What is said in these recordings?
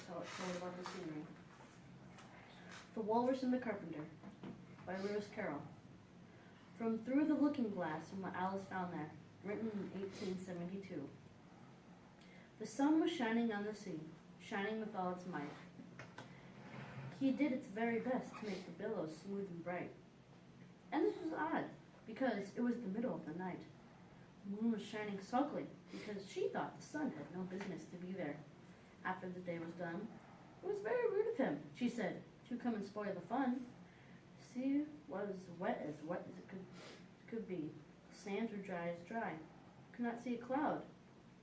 told about the scenery. The Walrus and the Carpenter by Lewis Carroll. From Through the Looking Glass and What Alice Found There, written in 1872. The sun was shining on the sea, shining with all its might. He did its very best to make the billows smooth and bright. And this was odd, because it was the middle of the night. The moon was shining sulkily, because she thought the sun had no business to be there. After the day was done, it was very rude of him, she said, to come and spoil the fun. The sea was wet as it could be. Sands were dry as dry. Could not see a cloud,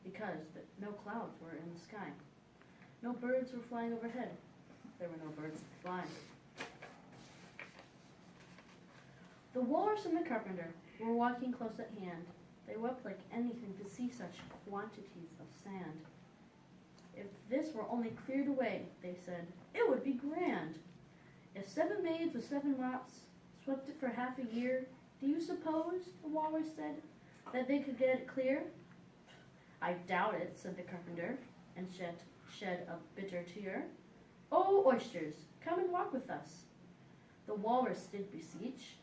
because no clouds were in the sky. No birds were flying overhead. There were no birds to fly. The Walrus and the Carpenter were walking close at hand. They wept like anything to see such quantities of sand. If this were only cleared away, they said, it would be grand. If 7 maids with 7 lots swept it for half a year, do you suppose, the Walrus said, that they could get it clear? I doubt it, said the Carpenter, and shed a bitter tear. Oh, oysters, come and walk with us. The Walrus did beseech.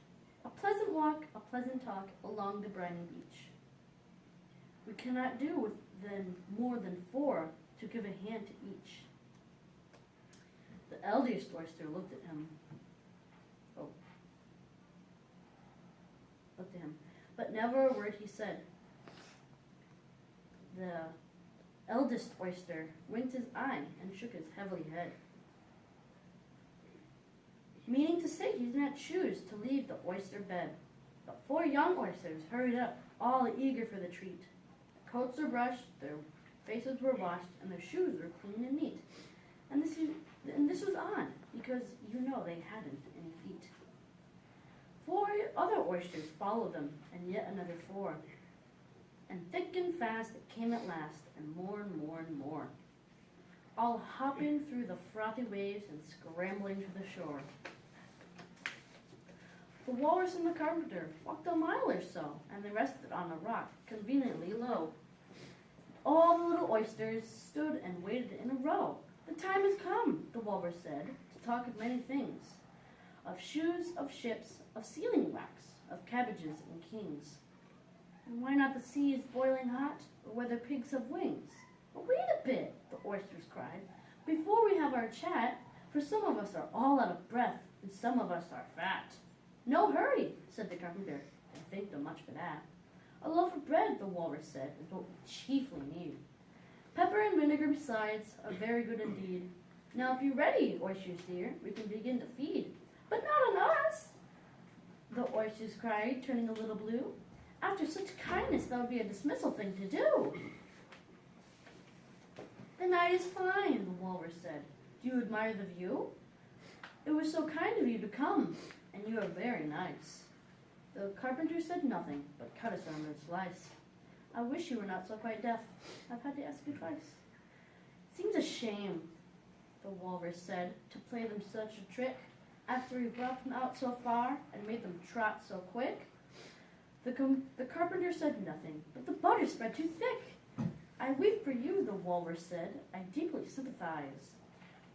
A pleasant walk, a pleasant talk along the briny beach. We cannot do with more than 4 to give a hand to each. The eldest oyster looked at him. But never a word he said. The eldest oyster winked his eye and shook his heavy head, meaning to say he did not choose to leave the oyster bed. But 4 young oysters hurried up, all eager for the treat. Their coats were brushed, their faces were washed, and their shoes were clean and neat. And this was odd, because you know they hadn't any feet. 4 other oysters followed them, and yet another 4. And thick and fast it came at last, and more and more and more, all hopping through the frothy waves and scrambling to the shore. The Walrus and the Carpenter walked a mile or so, and they rested on a rock conveniently low. All the little oysters stood and waited in a row. The time has come, the Walrus said, to talk of many things. Of shoes, of ships, of sealing wax, of cabbages and kings. And why not the sea is boiling hot, or whether pigs have wings? But wait a bit, the oysters cried, before we have our chat, for some of us are all out of breath, and some of us are fat. No hurry, said the Carpenter, and thanked them much for that. A loaf of bread, the Walrus said, is what we chiefly need. Pepper and vinegar besides are very good indeed. Now if you're ready, oysters dear, we can begin to feed. But not on us, the oysters cried, turning a little blue. After such kindness, that would be a dismissal thing to do. The night is fine, the Walrus said. Do you admire the view? It was so kind of you to come, and you are very nice. The Carpenter said nothing, but cut us on a slice. I wish you were not so quite deaf. I've had to ask you twice. It seems a shame, the Walrus said, to play them such a trick, after we brought them out so far and made them trot so quick. The Carpenter said nothing, but the butter spread too thick. I weep for you, the Walrus said. I deeply sympathize.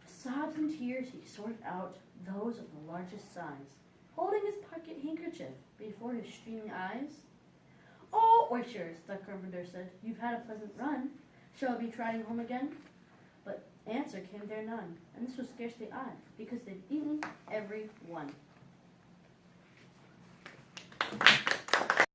With sobs and tears he sorted out those of the largest size, holding his pocket handkerchief before his streaming eyes. Oh, oysters, the Carpenter said, you've had a pleasant run. Shall we be trotting home again? But answer came there none, and this was scarcely odd, because they'd eaten every one.